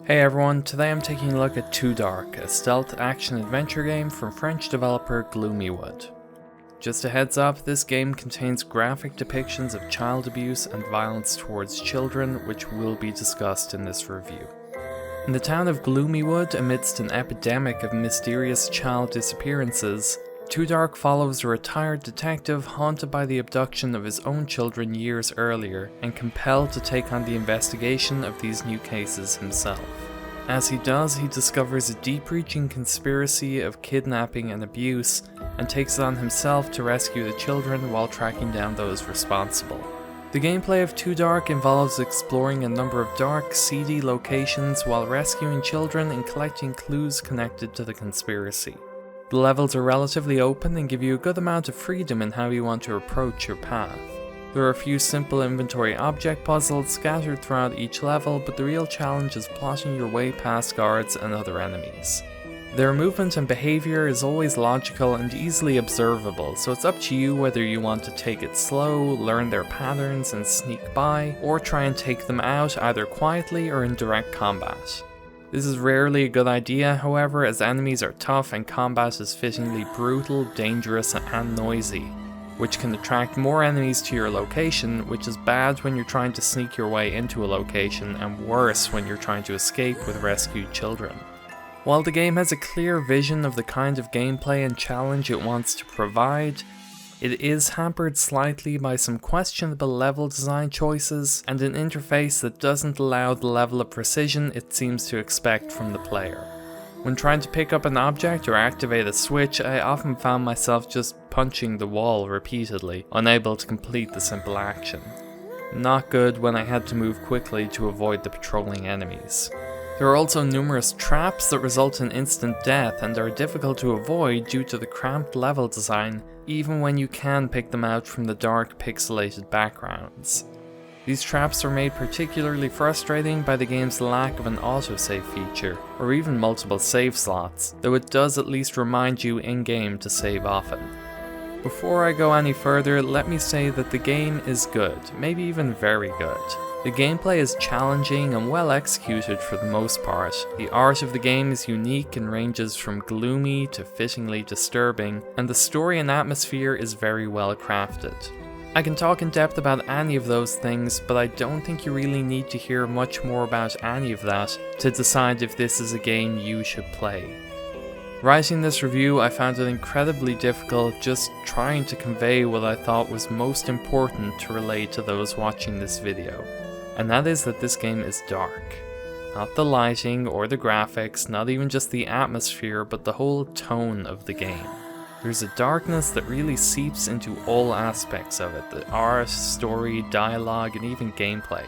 Hey everyone, today I'm taking a look at Too Dark, a stealth action-adventure game from French developer Gloomywood. Just a heads up, this game contains graphic depictions of child abuse and violence towards children, which will be discussed in this review. In the town of Gloomywood, amidst an epidemic of mysterious child disappearances, Too Dark follows a retired detective haunted by the abduction of his own children years earlier and compelled to take on the investigation of these new cases himself. As he does, he discovers a deep-reaching conspiracy of kidnapping and abuse and takes it on himself to rescue the children while tracking down those responsible. The gameplay of Too Dark involves exploring a number of dark, seedy locations while rescuing children and collecting clues connected to the conspiracy. The levels are relatively open and give you a good amount of freedom in how you want to approach your path. There are a few simple inventory object puzzles scattered throughout each level, but the real challenge is plotting your way past guards and other enemies. Their movement and behavior is always logical and easily observable, so it's up to you whether you want to take it slow, learn their patterns and sneak by, or try and take them out either quietly or in direct combat. This is rarely a good idea, however, as enemies are tough and combat is fittingly brutal, dangerous and noisy, which can attract more enemies to your location, which is bad when you're trying to sneak your way into a location and worse when you're trying to escape with rescued children. While the game has a clear vision of the kind of gameplay and challenge it wants to provide, it is hampered slightly by some questionable level design choices and an interface that doesn't allow the level of precision it seems to expect from the player. When trying to pick up an object or activate a switch, I often found myself just punching the wall repeatedly, unable to complete the simple action. Not good when I had to move quickly to avoid the patrolling enemies. There are also numerous traps that result in instant death and are difficult to avoid due to the cramped level design, even when you can pick them out from the dark pixelated backgrounds. These traps are made particularly frustrating by the game's lack of an autosave feature, or even multiple save slots, though it does at least remind you in-game to save often. Before I go any further, let me say that the game is good, maybe even very good. The gameplay is challenging and well executed for the most part. The art of the game is unique and ranges from gloomy to fittingly disturbing, and the story and atmosphere is very well crafted. I can talk in depth about any of those things, but I don't think you really need to hear much more about any of that to decide if this is a game you should play. Writing this review, I found it incredibly difficult just trying to convey what I thought was most important to relate to those watching this video. And that is that this game is dark. Not the lighting or the graphics, not even just the atmosphere, but the whole tone of the game. There's a darkness that really seeps into all aspects of it, the art, story, dialogue, and even gameplay.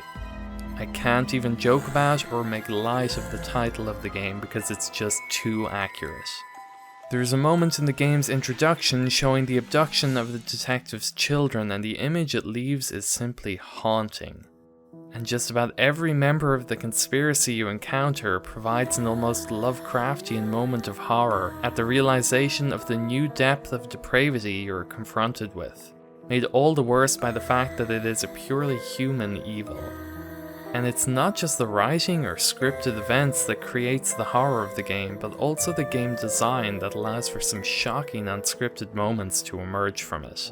I can't even joke about or make light of the title of the game because it's just too accurate. There's a moment in the game's introduction showing the abduction of the detective's children, and the image it leaves is simply haunting. And just about every member of the conspiracy you encounter provides an almost Lovecraftian moment of horror at the realization of the new depth of depravity you're confronted with, made all the worse by the fact that it is a purely human evil. And it's not just the writing or scripted events that creates the horror of the game, but also the game design that allows for some shocking unscripted moments to emerge from it.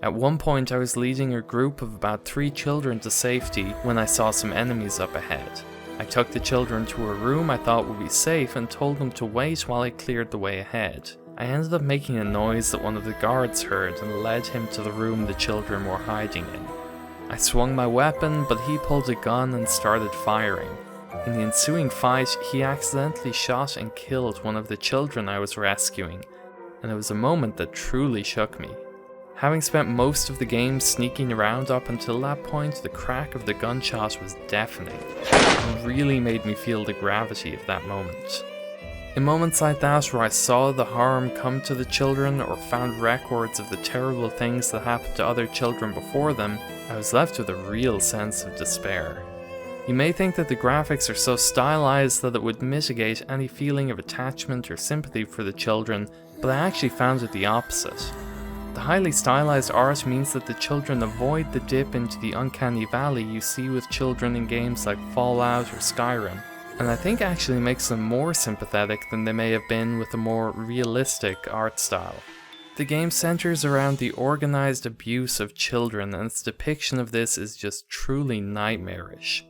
At one point I was leading a group of about 3 children to safety when I saw some enemies up ahead. I took the children to a room I thought would be safe and told them to wait while I cleared the way ahead. I ended up making a noise that one of the guards heard and led him to the room the children were hiding in. I swung my weapon, but he pulled a gun and started firing. In the ensuing fight, he accidentally shot and killed one of the children I was rescuing, and it was a moment that truly shook me. Having spent most of the game sneaking around up until that point, the crack of the gunshot was deafening, and really made me feel the gravity of that moment. In moments like that where I saw the harm come to the children or found records of the terrible things that happened to other children before them, I was left with a real sense of despair. You may think that the graphics are so stylized that it would mitigate any feeling of attachment or sympathy for the children, but I actually found it the opposite. The highly stylized art means that the children avoid the dip into the uncanny valley you see with children in games like Fallout or Skyrim, and I think actually makes them more sympathetic than they may have been with a more realistic art style. The game centers around the organized abuse of children, and its depiction of this is just truly nightmarish.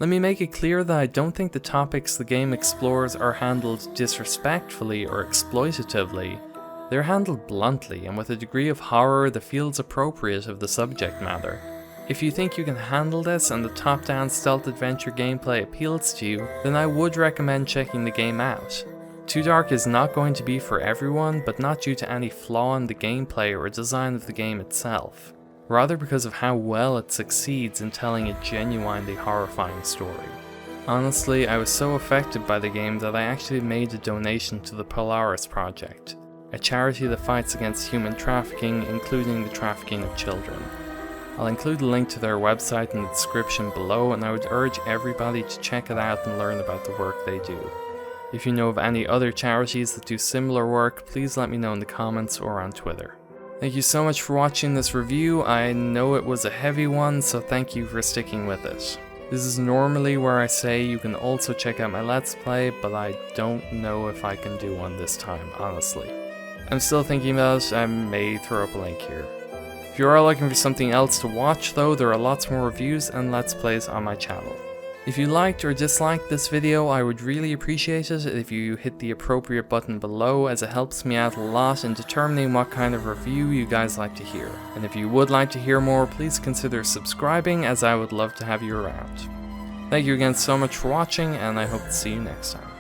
Let me make it clear that I don't think the topics the game explores are handled disrespectfully or exploitatively. They're handled bluntly and with a degree of horror that feels appropriate of the subject matter. If you think you can handle this and the top-down stealth adventure gameplay appeals to you, then I would recommend checking the game out. Too Dark is not going to be for everyone, but not due to any flaw in the gameplay or design of the game itself, rather because of how well it succeeds in telling a genuinely horrifying story. Honestly, I was so affected by the game that I actually made a donation to the Polaris Project, a charity that fights against human trafficking, including the trafficking of children. I'll include a link to their website in the description below, and I would urge everybody to check it out and learn about the work they do. If you know of any other charities that do similar work, please let me know in the comments or on Twitter. Thank you so much for watching this review. I know it was a heavy one, so thank you for sticking with it. This is normally where I say you can also check out my Let's Play, but I don't know if I can do one this time, honestly. I'm still thinking about it. I may throw up a link here. If you are looking for something else to watch though, there are lots more reviews and Let's Plays on my channel. If you liked or disliked this video, I would really appreciate it if you hit the appropriate button below, as it helps me out a lot in determining what kind of review you guys like to hear. And if you would like to hear more, please consider subscribing, as I would love to have you around. Thank you again so much for watching, and I hope to see you next time.